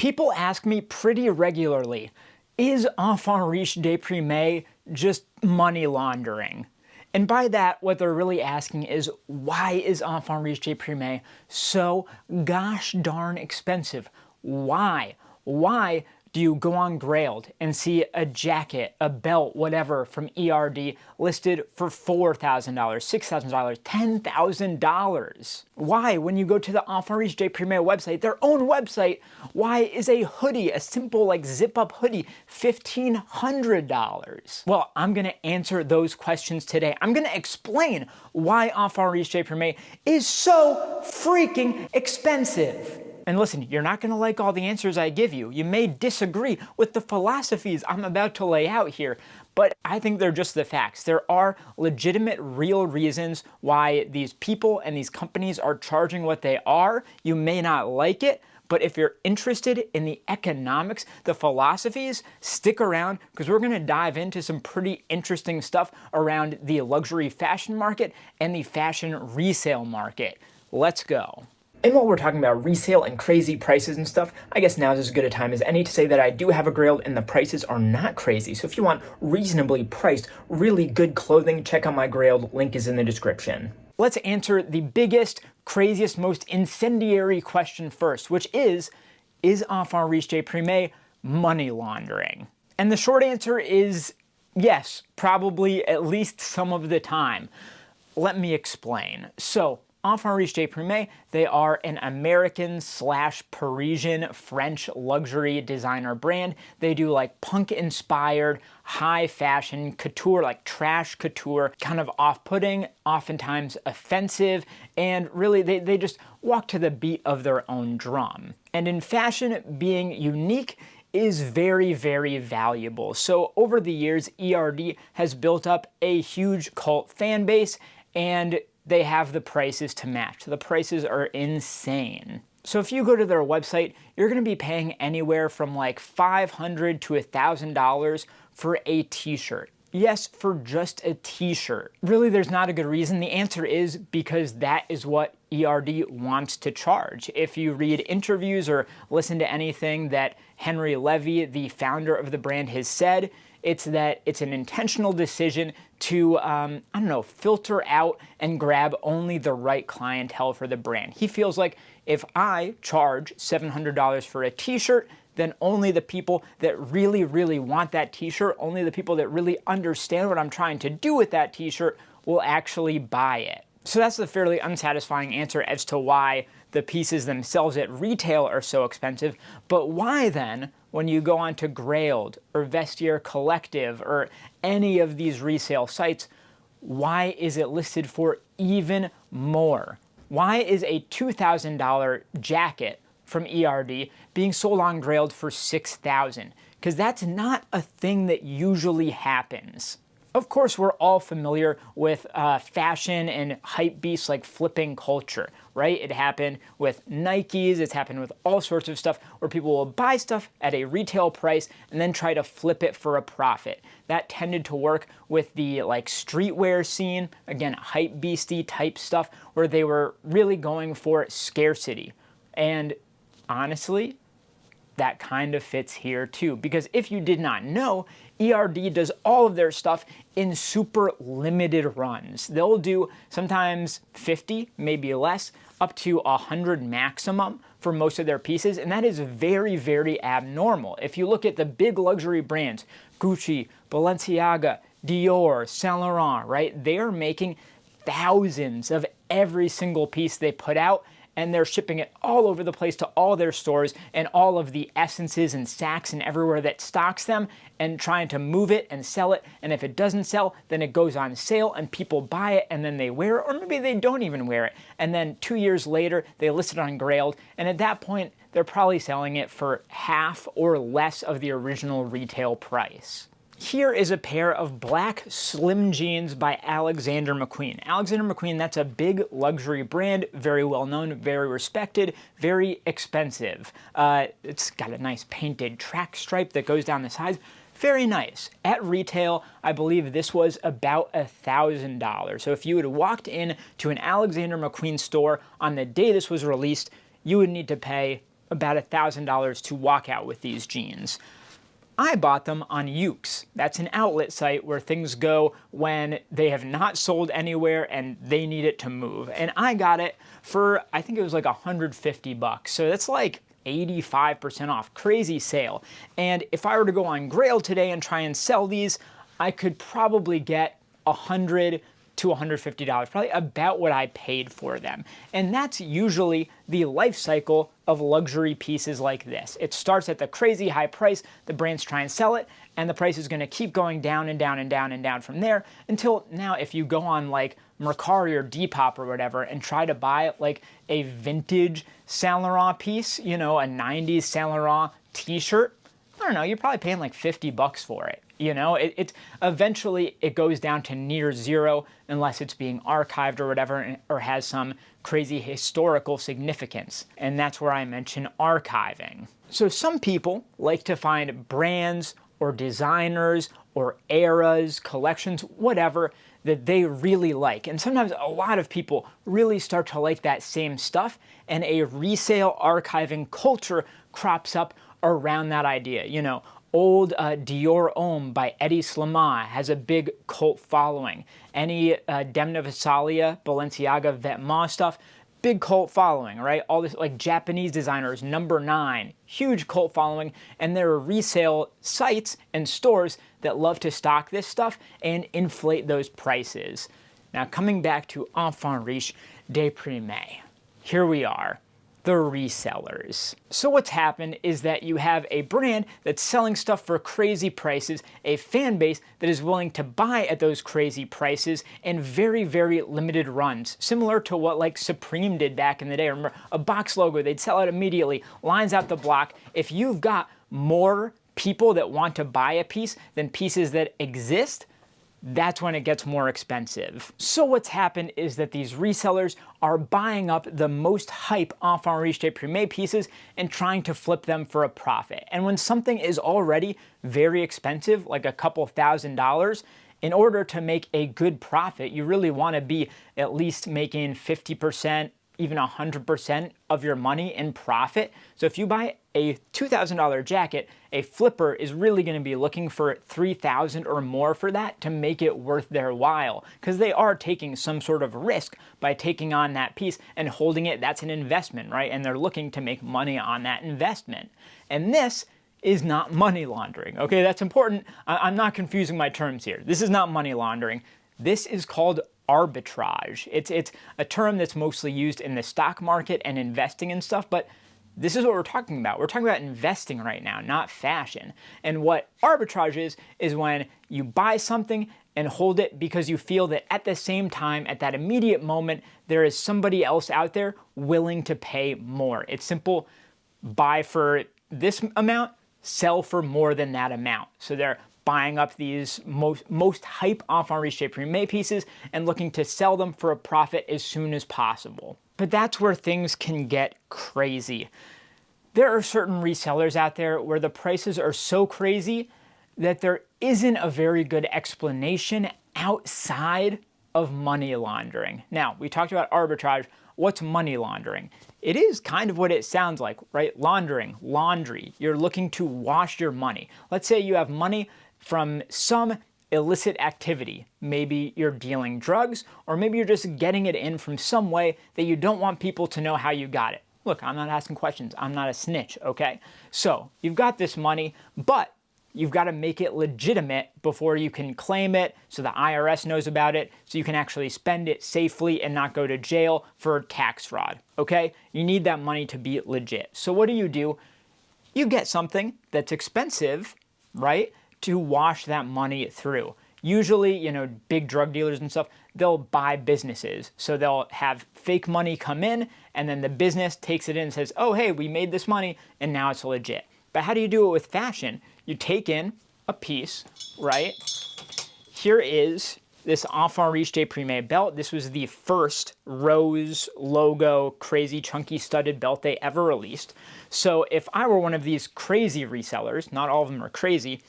People ask me pretty regularly, is Enfants Riches Deprimes just money laundering? And by that, what they're really asking is, why is Enfants Riches Deprimes so gosh darn expensive? Why? Why do you go on Grailed and see a jacket, a belt, whatever from ERD listed for $4,000, $6,000, $10,000? Why, when you go to the Enfants Riches Deprimes website, their own website, why is a hoodie, a simple like zip-up hoodie, $1,500? Well, I'm gonna answer those questions today. I'm gonna explain why Enfants Riches Deprimes is so freaking expensive. And listen, you're not going to like all the answers I give you. You may disagree with the philosophies I'm about to lay out here, but I think they're just the facts. There are legitimate, real reasons why these people and these companies are charging what they are. You may not like it, but if you're interested in the economics, the philosophies, stick around because we're going to dive into some pretty interesting stuff around the luxury fashion market and the fashion resale market. Let's go. And while we're talking about resale and crazy prices and stuff, I guess now is as good a time as any to say that I do have a Grailed and the prices are not crazy. So if you want reasonably priced, really good clothing, check out my Grailed. Link is in the description. Let's answer the biggest, craziest, most incendiary question first, which is Enfants Riches Deprimes money laundering? And the short answer is yes, probably at least some of the time. Let me explain. So, Enfants Riches Deprimes, they are an American/Parisian French luxury designer brand. They do like punk-inspired, high fashion couture, like trash couture, kind of off-putting, oftentimes offensive, and really they just walk to the beat of their own drum. And in fashion, being unique is very, very valuable. So over the years, ERD has built up a huge cult fan base, and they have the prices to match. The prices are insane. So if you go to their website, you're gonna be paying anywhere from like $500 to $1,000 for a t-shirt. Yes, for just a t-shirt. Really, there's not a good reason. The answer is because that is what ERD wants to charge. If you read interviews or listen to anything that Henry Levy, the founder of the brand, has said, it's that it's an intentional decision to, filter out and grab only the right clientele for the brand. He feels like if I charge $700 for a t-shirt, then only the people that really, really want that t-shirt, only the people that really understand what I'm trying to do with that t-shirt will actually buy it. So that's the fairly unsatisfying answer as to why the pieces themselves at retail are so expensive. But why then, when you go on to Grailed or Vestiaire Collective or any of these resale sites, why is it listed for even more? Why is a $2,000 jacket from ERD being sold on Grailed for $6,000? Because that's not a thing that usually happens. Of course, we're all familiar with fashion and hype beasts like flipping culture, right? It happened with Nikes, it's happened with all sorts of stuff where people will buy stuff at a retail price and then try to flip it for a profit. That tended to work with the like streetwear scene, again, hype beastie type stuff, where they were really going for scarcity. And honestly, that kind of fits here too, because if you did not know, ERD does all of their stuff in super limited runs. They'll do sometimes 50, maybe less, up to 100 maximum for most of their pieces, and that is very, very abnormal. If you look at the big luxury brands, Gucci, Balenciaga, Dior, Saint Laurent, right? They are making thousands of every single piece they put out, and they're shipping it all over the place to all their stores and all of the essences and Saks and everywhere that stocks them, and trying to move it and sell it. And if it doesn't sell, then it goes on sale and people buy it and then they wear it, or maybe they don't even wear it. And then 2 years later, they list it on Grailed, and at that point, they're probably selling it for half or less of the original retail price. Here is a pair of black slim jeans by Alexander McQueen. Alexander McQueen, that's a big luxury brand, very well known, very respected, very expensive. It's got a nice painted track stripe that goes down the sides. Very nice. At retail, I believe this was about $1,000. So if you had walked in to an Alexander McQueen store on the day this was released, you would need to pay about $1,000 to walk out with these jeans. I bought them on Ukes. That's an outlet site where things go when they have not sold anywhere and they need it to move. And I got it for, I think it was like $150. So that's like 85% off. Crazy sale. And if I were to go on Grail today and try and sell these, I could probably get $100 to $150, probably about what I paid for them. And that's usually the life cycle of luxury pieces like this. It starts at the crazy high price, the brands try and sell it, and the price is going to keep going down and down and down and down from there until now if you go on like Mercari or Depop or whatever and try to buy like a vintage Saint Laurent piece, you know, a 90s Saint Laurent t-shirt, I don't know, you're probably paying like $50 for it. You know, it's eventually it goes down to near zero unless it's being archived or whatever, or has some crazy historical significance. And that's where I mention archiving. So some people like to find brands or designers or eras, collections, whatever, that they really like. And sometimes a lot of people really start to like that same stuff, and a resale archiving culture crops up around that idea. You know, old Dior Homme by Eddie Slimane has a big cult following. Any Demna Gvasalia, Balenciaga, Vetements stuff, big cult following, right? All this like Japanese designers, Number 9, huge cult following, and there are resale sites and stores that love to stock this stuff and inflate those prices. Now coming back to Enfants Riches Deprimes, here we are. The resellers. So what's happened is that you have a brand that's selling stuff for crazy prices, a fan base that is willing to buy at those crazy prices, and very, very limited runs. Similar to what like Supreme did back in the day. Remember, a box logo, they'd sell out immediately, lines out the block. If you've got more people that want to buy a piece than pieces that exist, that's when it gets more expensive. So what's happened is that these resellers are buying up the most hype Enfants Riches Deprimes pieces and trying to flip them for a profit. And when something is already very expensive, like a couple $1,000s, in order to make a good profit, you really want to be at least making 50%, even 100% of your money in profit. So if you buy a $2,000 jacket, a flipper is really going to be looking for $3,000 or more for that to make it worth their while, because they are taking some sort of risk by taking on that piece and holding it. That's an investment, right? And they're looking to make money on that investment. And this is not money laundering. Okay, that's important. I'm not confusing my terms here. This is not money laundering. This is called arbitrage. It's a term that's mostly used in the stock market and investing and stuff, but this is what we're talking about. We're talking about investing right now, not fashion. And what arbitrage is when you buy something and hold it because you feel that at the same time, at that immediate moment, there is somebody else out there willing to pay more. It's simple: buy for this amount, sell for more than that amount. So they're buying up these most hype Enfants Riches Deprimes pieces and looking to sell them for a profit as soon as possible. But that's where things can get crazy. There are certain resellers out there where the prices are so crazy that there isn't a very good explanation outside of money laundering. Now, we talked about arbitrage. What's money laundering? It is kind of what it sounds like, right? Laundering, laundry. You're looking to wash your money. Let's say you have money from some illicit activity. Maybe you're dealing drugs, or maybe you're just getting it in from some way that you don't want people to know how you got it. Look, I'm not asking questions. I'm not a snitch, okay? So you've got this money, but you've got to make it legitimate before you can claim it, so the IRS knows about it, so you can actually spend it safely and not go to jail for tax fraud, okay? You need that money to be legit. So what do? You get something that's expensive, right, to wash that money through. Usually, you know, big drug dealers and stuff, they'll buy businesses. So they'll have fake money come in, and then the business takes it in and says, oh, hey, we made this money, and now it's legit. But how do you do it with fashion? You take in a piece, right? Here is this Enfants Riches Deprimes belt. This was the first rose logo, crazy chunky studded belt they ever released. So if I were one of these crazy resellers, not all of them are crazy,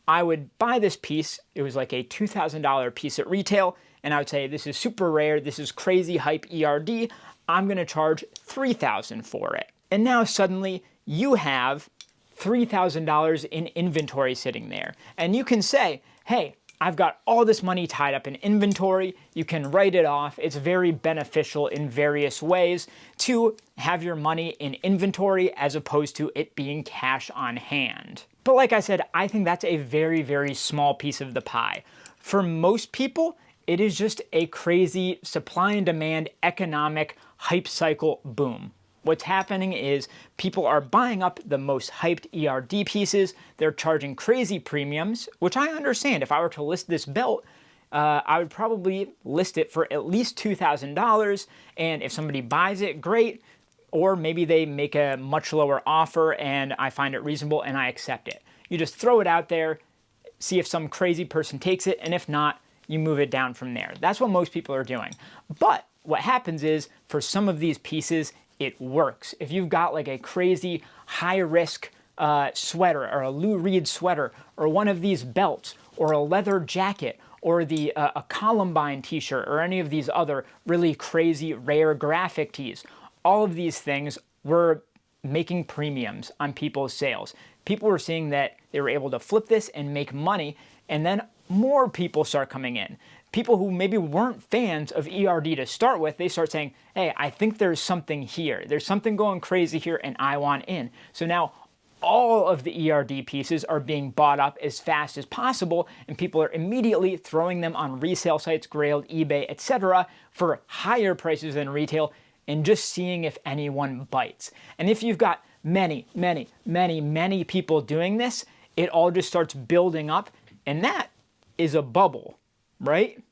I would buy this piece. It was like a $2,000 piece at retail, and I would say, this is super rare, this is crazy hype ERD, I'm gonna charge $3,000 for it. And now suddenly you have $3,000 in inventory sitting there. And you can say, hey, I've got all this money tied up in inventory. You can write it off. It's very beneficial in various ways to have your money in inventory as opposed to it being cash on hand. But like I said, I think that's a very, very small piece of the pie. For most people, it is just a crazy supply and demand economic hype cycle boom. What's happening is people are buying up the most hyped ERD pieces. They're charging crazy premiums, which I understand. If I were to list this belt, I would probably list it for at least $2,000. And if somebody buys it, great. Or maybe they make a much lower offer and I find it reasonable and I accept it. You just throw it out there, see if some crazy person takes it, and if not, you move it down from there. That's what most people are doing. But what happens is, for some of these pieces, it works. If you've got like a crazy high-risk sweater or a Lou Reed sweater or one of these belts or a leather jacket or a Columbine t-shirt or any of these other really crazy rare graphic tees, all of these things were making premiums on people's sales. People were seeing that they were able to flip this and make money, and then more people start coming in. People who maybe weren't fans of ERD to start with, they start saying, hey, I think there's something here. There's something going crazy here and I want in. So now all of the ERD pieces are being bought up as fast as possible, and people are immediately throwing them on resale sites, Grailed, eBay, etc. for higher prices than retail and just seeing if anyone bites. And if you've got many, many, many, many people doing this, it all just starts building up, and that is a bubble. Right?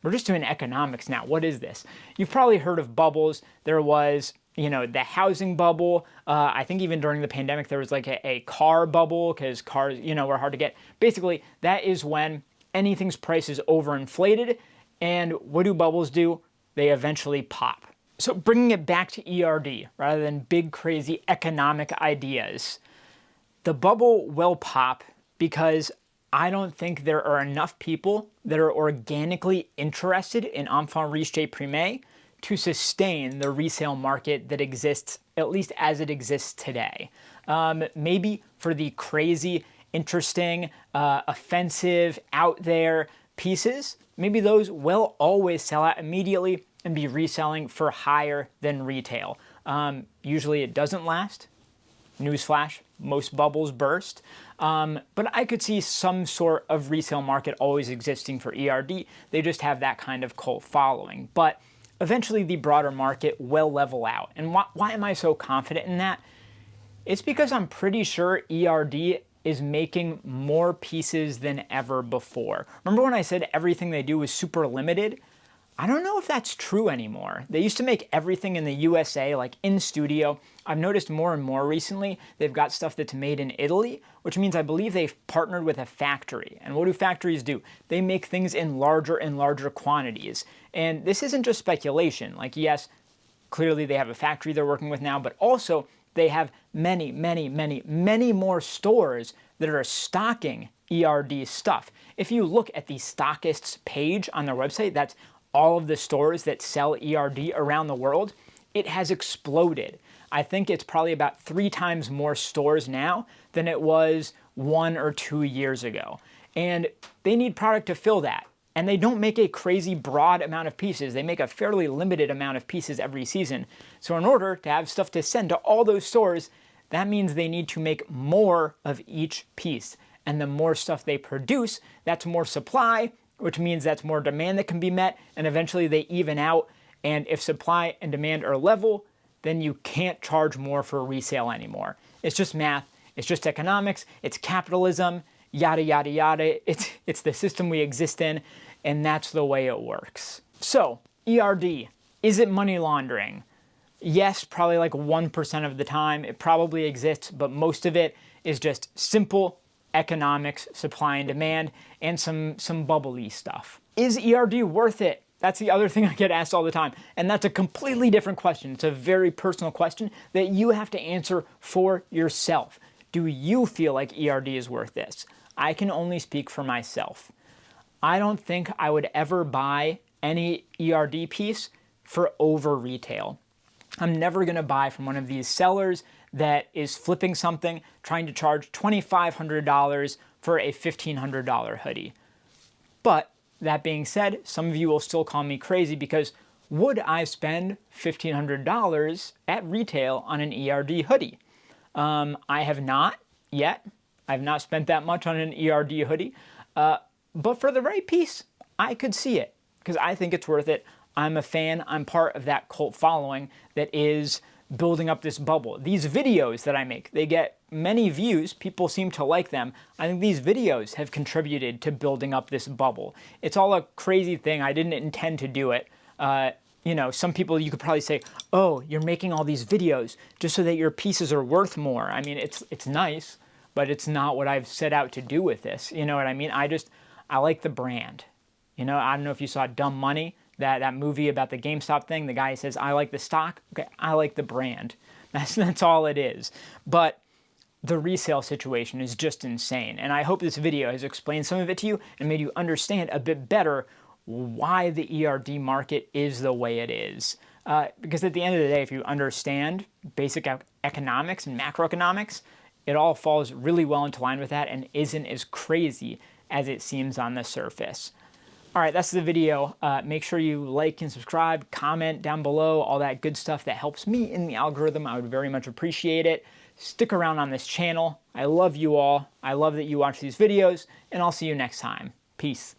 We're just doing economics now. What is this? You've probably heard of bubbles. There was, the housing bubble. I think even during the pandemic, there was like a car bubble because cars, were hard to get. Basically, that is when anything's price is overinflated. And what do bubbles do? They eventually pop. So bringing it back to ERD rather than big, crazy economic ideas, the bubble will pop because I don't think there are enough people that are organically interested in Enfants Riches Deprimes to sustain the resale market that exists, at least as it exists today. Maybe for the crazy, interesting, offensive, out there pieces, maybe those will always sell out immediately and be reselling for higher than retail. Usually it doesn't last. Newsflash, most bubbles burst. But I could see some sort of resale market always existing for ERD. They just have that kind of cult following. But eventually the broader market will level out. And why am I so confident in that? It's because I'm pretty sure ERD is making more pieces than ever before. Remember when I said everything they do is super limited? I don't know if that's true anymore. They used to make everything in the USA, like in studio. I've noticed more and more recently, they've got stuff that's made in Italy, which means I believe they've partnered with a factory. And what do factories do? They make things in larger and larger quantities. And this isn't just speculation. Like, yes, clearly they have a factory they're working with now, but also they have many, many, many, many more stores that are stocking ERD stuff. If you look at the stockists page on their website, that's all of the stores that sell ERD around the world, it has exploded. I think it's probably about 3 times more stores now than it was 1 or 2 years ago. And they need product to fill that. And they don't make a crazy broad amount of pieces. They make a fairly limited amount of pieces every season. So in order to have stuff to send to all those stores, that means they need to make more of each piece. And the more stuff they produce, that's more supply, which means that's more demand that can be met, and eventually they even out. And if supply and demand are level, then you can't charge more for resale anymore. It's just math, it's just economics, it's capitalism, yada, yada, yada. It's the system we exist in, and that's the way it works. So, ERD, is it money laundering? Yes, probably like 1% of the time. It probably exists, but most of it is just simple economics, supply and demand, and some bubbly stuff. Is ERD worth it? That's the other thing I get asked all the time. And that's a completely different question. It's a very personal question that you have to answer for yourself. Do you feel like ERD is worth this? I can only speak for myself. I don't think I would ever buy any ERD piece for over retail. I'm never going to buy from one of these sellers that is flipping something, trying to charge $2,500 for a $1,500 hoodie. But that being said, some of you will still call me crazy because would I spend $1,500 at retail on an ERD hoodie? I have not yet. I've not spent that much on an ERD hoodie. But for the right piece, I could see it because I think it's worth it. I'm a fan. I'm part of that cult following that is building up this bubble. These videos that I make, they get many views. People seem to like them. I think these videos have contributed to building up this bubble. It's all a crazy thing. I didn't intend to do it. You know, some people, you could probably say, oh, you're making all these videos just so that your pieces are worth more. I mean, it's nice, but it's not what I've set out to do with this. You know what I mean? I like the brand. You know, I don't know if you saw Dumb Money, that movie about the GameStop thing. The guy says, I like the stock. Okay, I like the brand. That's all it is. But the resale situation is just insane. And I hope this video has explained some of it to you and made you understand a bit better why the ERD market is the way it is. Because at the end of the day, if you understand basic economics and macroeconomics, it all falls really well into line with that and isn't as crazy as it seems on the surface. All right, that's the video. Make sure you like and subscribe, comment down below, all that good stuff that helps me in the algorithm. I would very much appreciate it. Stick around on this channel. I love you all. I love that you watch these videos, and I'll see you next time. Peace.